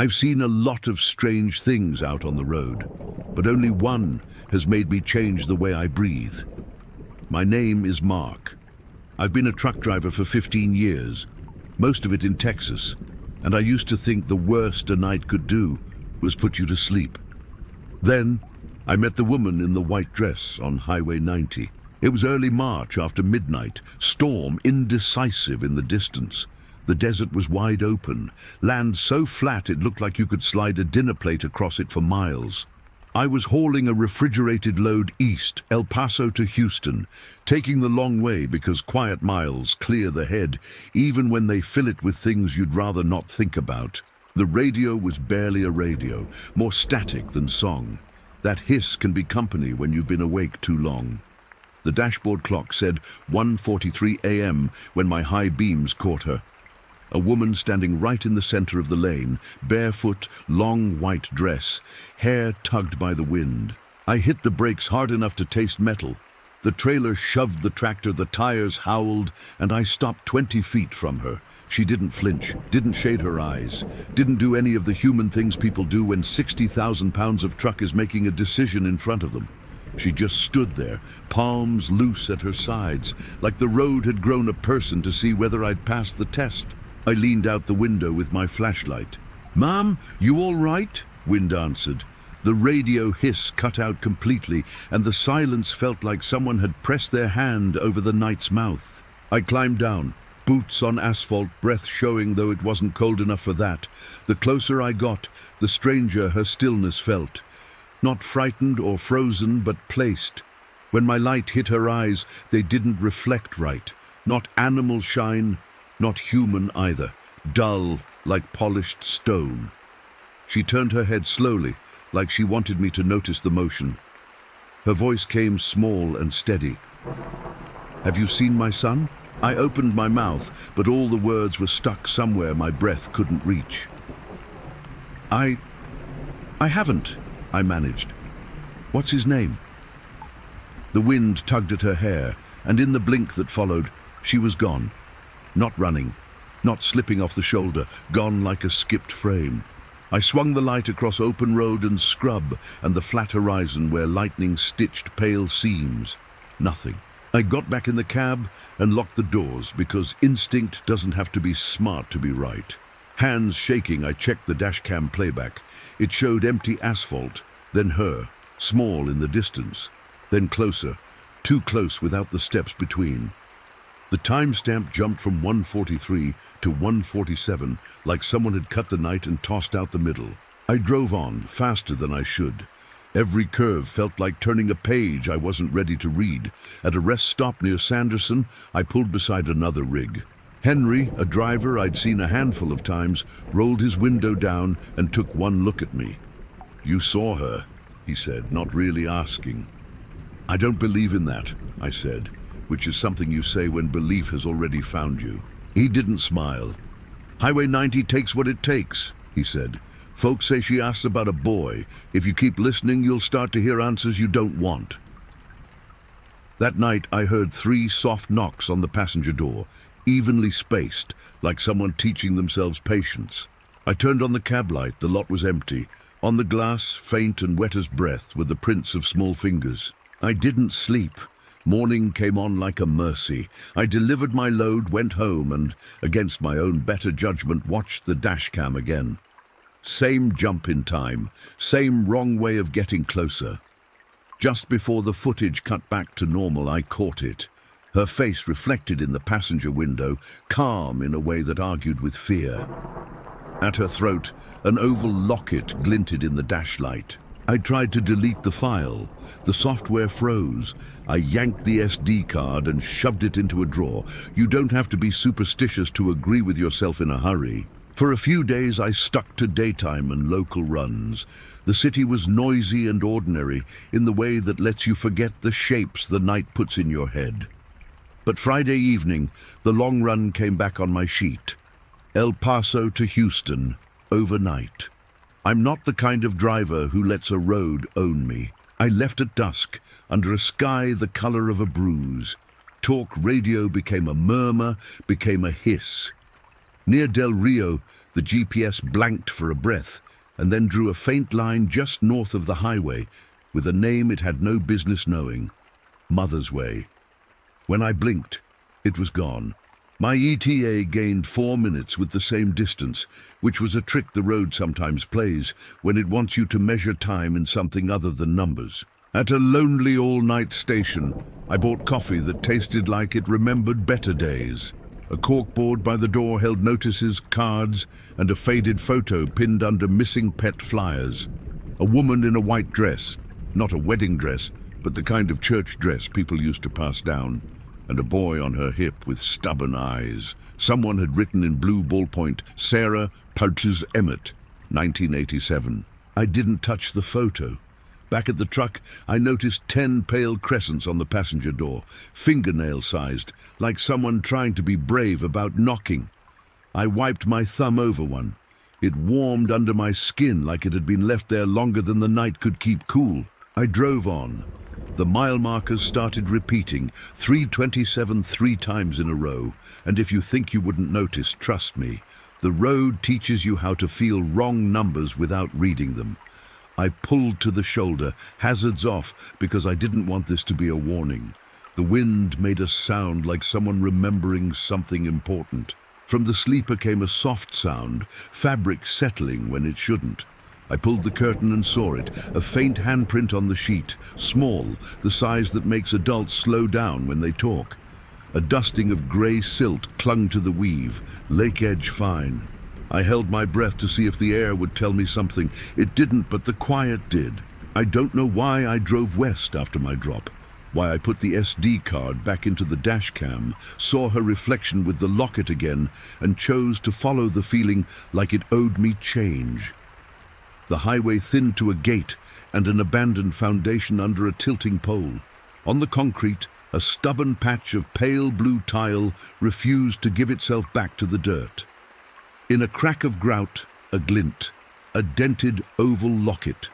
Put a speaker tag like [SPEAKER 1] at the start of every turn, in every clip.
[SPEAKER 1] I've seen a lot of strange things out on the road, but only one has made me change the way I breathe. My name is Mark. I've been a truck driver for 15 years, most of it in Texas, and I used to think the worst a night could do was put you to sleep. Then I met the woman in the white dress on Highway 90. It was early March after midnight, storm indecisive in the distance. The desert was wide open, land so flat it looked like you could slide a dinner plate across it for miles. I was hauling a refrigerated load east, El Paso to Houston, taking the long way because quiet miles clear the head, even when they fill it with things you'd rather not think about. The radio was barely a radio, more static than song. That hiss can be company when you've been awake too long. The dashboard clock said 1:43 a.m. when my high beams caught her. A woman standing right in the center of the lane, barefoot, long white dress, hair tugged by the wind. I hit the brakes hard enough to taste metal. The trailer shoved the tractor, the tires howled, and I stopped 20 feet from her. She didn't flinch, didn't shade her eyes, didn't do any of the human things people do when 60,000 pounds of truck is making a decision in front of them. She just stood there, palms loose at her sides, like the road had grown a person to see whether I'd passed the test. I leaned out the window with my flashlight. "Ma'am, you all right?" Wind answered. The radio hiss cut out completely, and the silence felt like someone had pressed their hand over the night's mouth. I climbed down, boots on asphalt, breath showing though it wasn't cold enough for that. The closer I got, the stranger her stillness felt. Not frightened or frozen, but placed. When my light hit her eyes, they didn't reflect right. Not animal shine, not human either, dull like polished stone. She turned her head slowly, like she wanted me to notice the motion. Her voice came small and steady. "Have you seen my son?" I opened my mouth, but all the words were stuck somewhere my breath couldn't reach. I haven't," I managed. "What's his name?" The wind tugged at her hair, and in the blink that followed, she was gone. Not running, not slipping off the shoulder, gone like a skipped frame. I swung the light across open road and scrub and the flat horizon where lightning stitched pale seams. Nothing. I got back in the cab and locked the doors because instinct doesn't have to be smart to be right. Hands shaking, I checked the dashcam playback. It showed empty asphalt, then her, small in the distance, then closer, too close without the steps between. The timestamp jumped from 1:43 to 1:47, like someone had cut the night and tossed out the middle. I drove on, faster than I should. Every curve felt like turning a page I wasn't ready to read. At a rest stop near Sanderson, I pulled beside another rig. Henry, a driver I'd seen a handful of times, rolled his window down and took one look at me. "You saw her," he said, not really asking. "I don't believe in that," I said, which is something you say when belief has already found you. He didn't smile. "Highway 90 takes what it takes," he said. "Folks say she asks about a boy. If you keep listening, you'll start to hear answers you don't want." That night, I heard 3 soft knocks on the passenger door, evenly spaced, like someone teaching themselves patience. I turned on the cab light. The lot was empty. On the glass, faint and wet as breath, were the prints of small fingers. I didn't sleep. Morning came on like a mercy. I delivered my load, went home, and, against my own better judgment, watched the dashcam again. Same jump in time, same wrong way of getting closer. Just before the footage cut back to normal, I caught it. Her face reflected in the passenger window, calm in a way that argued with fear. At her throat, an oval locket glinted in the dashlight. I tried to delete the file. The software froze. I yanked the SD card and shoved it into a drawer. You don't have to be superstitious to agree with yourself in a hurry. For a few days I stuck to daytime and local runs. The city was noisy and ordinary in the way that lets you forget the shapes the night puts in your head. But Friday evening, the long run came back on my sheet. El Paso to Houston, overnight. I'm not the kind of driver who lets a road own me. I left at dusk, under a sky the color of a bruise. Talk radio became a murmur, became a hiss. Near Del Rio, The GPS blanked for a breath and then drew a faint line just north of the highway with a name it had no business knowing. Mother's Way. When I blinked, it was gone. My ETA gained 4 minutes with the same distance, which was a trick the road sometimes plays when it wants you to measure time in something other than numbers. At a lonely all-night station, I bought coffee that tasted like it remembered better days. A corkboard by the door held notices, cards, and a faded photo pinned under missing pet flyers. A woman in a white dress, not a wedding dress, but the kind of church dress people used to pass down, and a boy on her hip with stubborn eyes. Someone had written in blue ballpoint, Sarah Purchase Emmett, 1987. I didn't touch the photo. Back at the truck, I noticed 10 pale crescents on the passenger door, fingernail-sized, like someone trying to be brave about knocking. I wiped my thumb over one. It warmed under my skin like it had been left there longer than the night could keep cool. I drove on. The mile markers started repeating, 327 3 times in a row, and if you think you wouldn't notice, trust me, the road teaches you how to feel wrong numbers without reading them. I pulled to the shoulder, hazards off, because I didn't want this to be a warning. The wind made a sound like someone remembering something important. From the sleeper came a soft sound, fabric settling when it shouldn't. I pulled the curtain and saw it, a faint handprint on the sheet, small, the size that makes adults slow down when they talk. A dusting of grey silt clung to the weave, lake edge fine. I held my breath to see if the air would tell me something. It didn't, but the quiet did. I don't know why I drove west after my drop, why I put the SD card back into the dash cam, saw her reflection with the locket again, and chose to follow the feeling like it owed me change. The highway thinned to a gate and an abandoned foundation under a tilting pole. On the concrete, a stubborn patch of pale blue tile refused to give itself back to the dirt. In a crack of grout, a glint, a dented oval locket.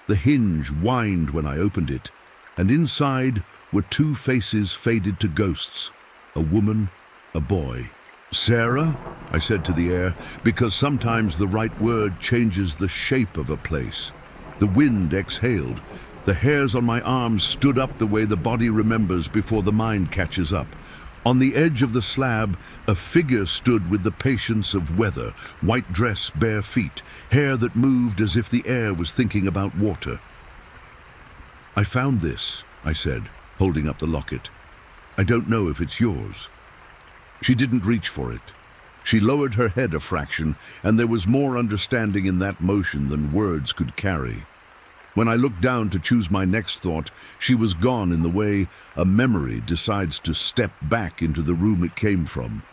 [SPEAKER 1] The hinge whined when I opened it, and inside were 2 faces faded to ghosts, a woman, a boy. Sarah, I said to the air, because sometimes the right word changes the shape of a place. The wind exhaled. The hairs on my arms stood up the way the body remembers before the mind catches up. On the edge of the slab, a figure stood with the patience of weather, white dress, bare feet, hair that moved as if the air was thinking about water. I found this, I said, holding up the locket. I don't know if it's yours. She didn't reach for it. She lowered her head a fraction, and there was more understanding in that motion than words could carry. When I looked down to choose my next thought, she was gone in the way a memory decides to step back into the room it came from.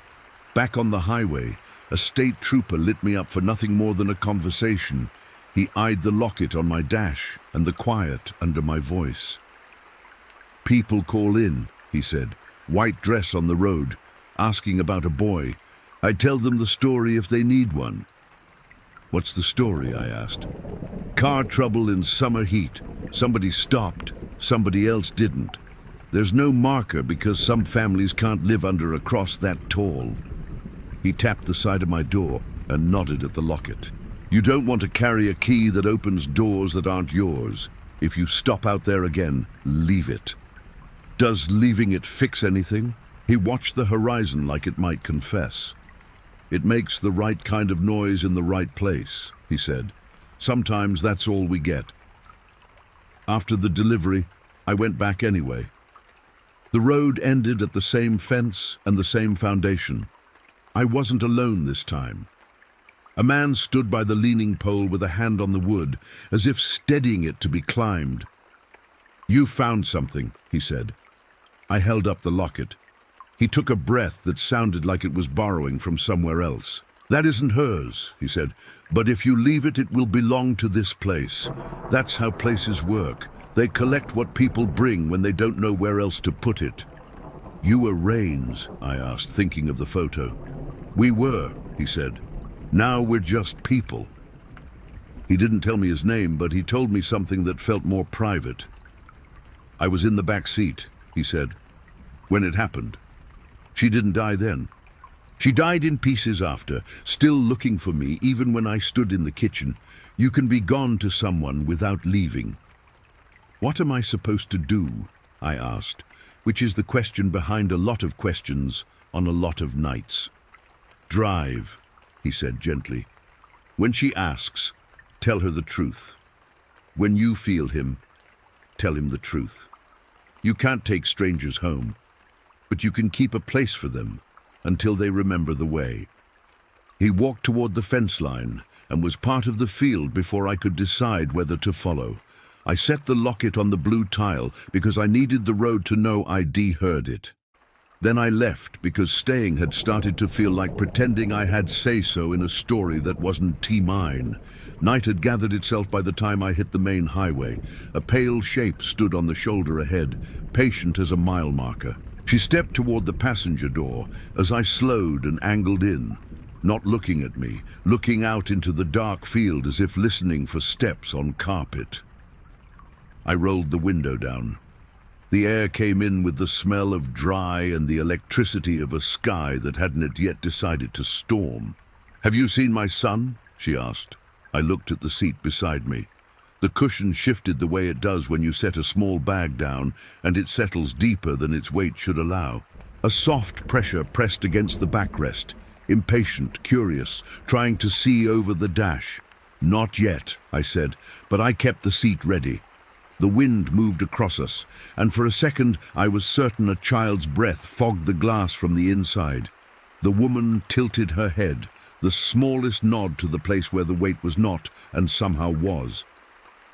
[SPEAKER 1] Back on the highway, a state trooper lit me up for nothing more than a conversation. He eyed the locket on my dash and the quiet under my voice. People call in, he said, white dress on the road, asking about a boy. I tell them the story if they need one. What's the story? I asked. Car trouble in summer heat. Somebody stopped, somebody else didn't. There's no marker because some families can't live under a cross that tall. He tapped the side of my door and nodded at the locket. You don't want to carry a key that opens doors that aren't yours. If you stop out there again, leave it. Does leaving it fix anything? He watched the horizon like it might confess. It makes the right kind of noise in the right place, he said. Sometimes that's all we get. After the delivery, I went back anyway. The road ended at the same fence and the same foundation. I wasn't alone this time. A man stood by the leaning pole with a hand on the wood, as if steadying it to be climbed. You found something, he said. I held up the locket. He took a breath that sounded like it was borrowing from somewhere else. That isn't hers, he said, but if you leave it, it will belong to this place. That's how places work. They collect what people bring when they don't know where else to put it. You were Rains, I asked, thinking of the photo. We were, he said. Now we're just people. He didn't tell me his name, but he told me something that felt more private. I was in the back seat, he said, when it happened. She didn't die then. She died in pieces after, still looking for me even when I stood in the kitchen. You can be gone to someone without leaving. What am I supposed to do? I asked, which is the question behind a lot of questions on a lot of nights. Drive, he said gently. When she asks, tell her the truth. When you feel him, tell him the truth. You can't take strangers home, but you can keep a place for them until they remember the way. He walked toward the fence line and was part of the field before I could decide whether to follow. I set the locket on the blue tile because I needed the road to know I'd heard it. Then I left because staying had started to feel like pretending I had say-so in a story that wasn't mine. Night had gathered itself by the time I hit the main highway. A pale shape stood on the shoulder ahead, patient as a mile marker. She stepped toward the passenger door as I slowed and angled in, not looking at me, looking out into the dark field as if listening for steps on carpet. I rolled the window down. The air came in with the smell of dry and the electricity of a sky that hadn't yet decided to storm. "Have you seen my son?" she asked. I looked at the seat beside me. The cushion shifted the way it does when you set a small bag down, and it settles deeper than its weight should allow. A soft pressure pressed against the backrest, impatient, curious, trying to see over the dash. "Not yet," I said, but I kept the seat ready. The wind moved across us, and for a second I was certain a child's breath fogged the glass from the inside. The woman tilted her head, the smallest nod to the place where the weight was not, and somehow was.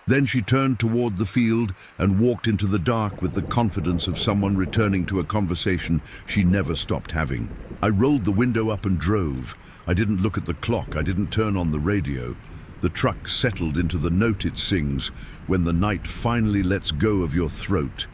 [SPEAKER 1] Then she turned toward the field and walked into the dark with the confidence of someone returning to a conversation she never stopped having. I rolled the window up and drove. I didn't look at the clock, I didn't turn on the radio. The truck settled into the note it sings when the night finally lets go of your throat.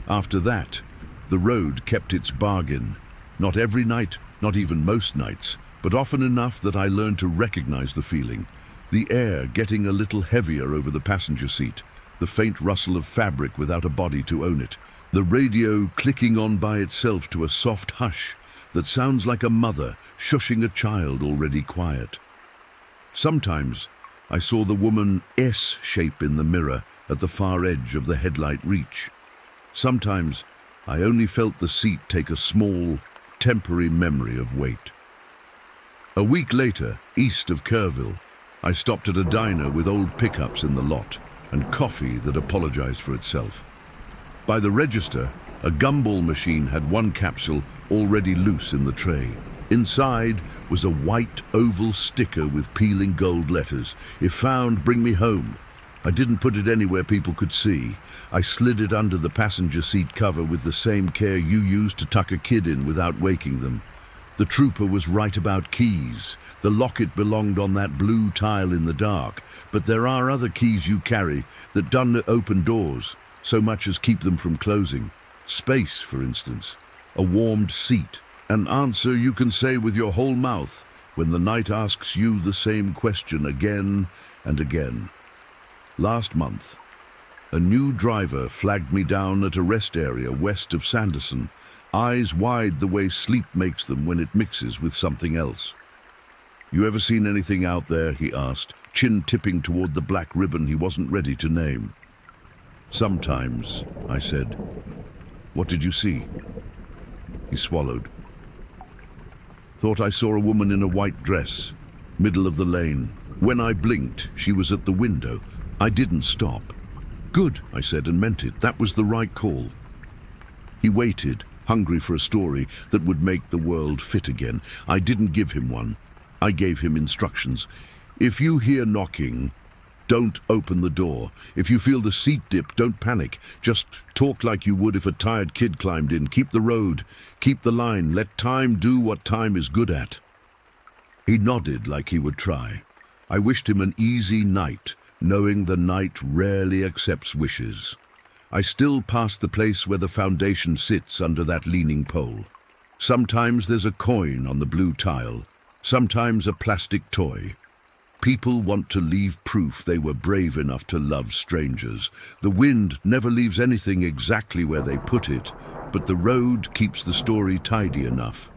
[SPEAKER 1] After that, the road kept its bargain. Not every night, not even most nights, but often enough that I learned to recognize the feeling. The air getting a little heavier over the passenger seat, the faint rustle of fabric without a body to own it, the radio clicking on by itself to a soft hush that sounds like a mother shushing a child already quiet. Sometimes I saw the woman S shape in the mirror at the far edge of the headlight reach. Sometimes I only felt the seat take a small, temporary memory of weight. A week later, east of Kerrville, I stopped at a diner with old pickups in the lot and coffee that apologized for itself. By the register, a gumball machine had one capsule already loose in the tray. Inside was a white oval sticker with peeling gold letters. "If found, bring me home." I didn't put it anywhere people could see. I slid it under the passenger seat cover with the same care you use to tuck a kid in without waking them. The trooper was right about keys. The locket belonged on that blue tile in the dark, but there are other keys you carry that don't open doors so much as keep them from closing. Space, for instance. A warmed seat. An answer you can say with your whole mouth when the night asks you the same question again and again. Last month, a new driver flagged me down at a rest area west of Sanderson, eyes wide the way sleep makes them when it mixes with something else. "You ever seen anything out there?" he asked, chin tipping toward the black ribbon he wasn't ready to name. "Sometimes," I said. "What did you see?" He swallowed. "Thought I saw a woman in a white dress, middle of the lane. When I blinked, she was at the window. I didn't stop." "Good," I said, and meant it. That was the right call. He waited, hungry for a story that would make the world fit again. I didn't give him one. I gave him instructions. "If you hear knocking, don't open the door. If you feel the seat dip, don't panic. Just talk like you would if a tired kid climbed in. Keep the road, keep the line, let time do what time is good at." He nodded like he would try. I wished him an easy night, knowing the night rarely accepts wishes. I still passed the place where the foundation sits under that leaning pole. Sometimes there's a coin on the blue tile, sometimes a plastic toy. People want to leave proof they were brave enough to love strangers. The wind never leaves anything exactly where they put it, but the road keeps the story tidy enough.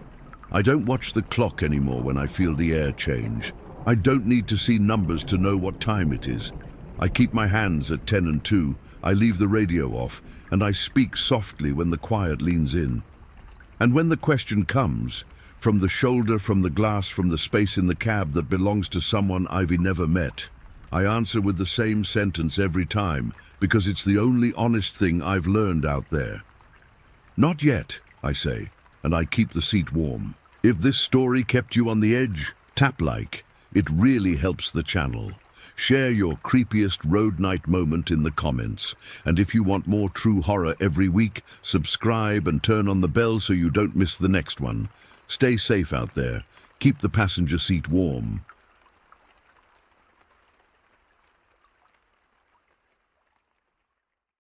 [SPEAKER 1] I don't watch the clock anymore when I feel the air change. I don't need to see numbers to know what time it is. I keep my hands at 10 and 2, I leave the radio off, and I speak softly when the quiet leans in. And when the question comes, from the shoulder, from the glass, from the space in the cab that belongs to someone I've never met, I answer with the same sentence every time, because it's the only honest thing I've learned out there. Not yet, I say, and I keep the seat warm. If this story kept you on the edge, tap like. It really helps the channel. Share your creepiest road night moment in the comments. And if you want more true horror every week, subscribe and turn on the bell so you don't miss the next one. Stay safe out there. Keep the passenger seat warm.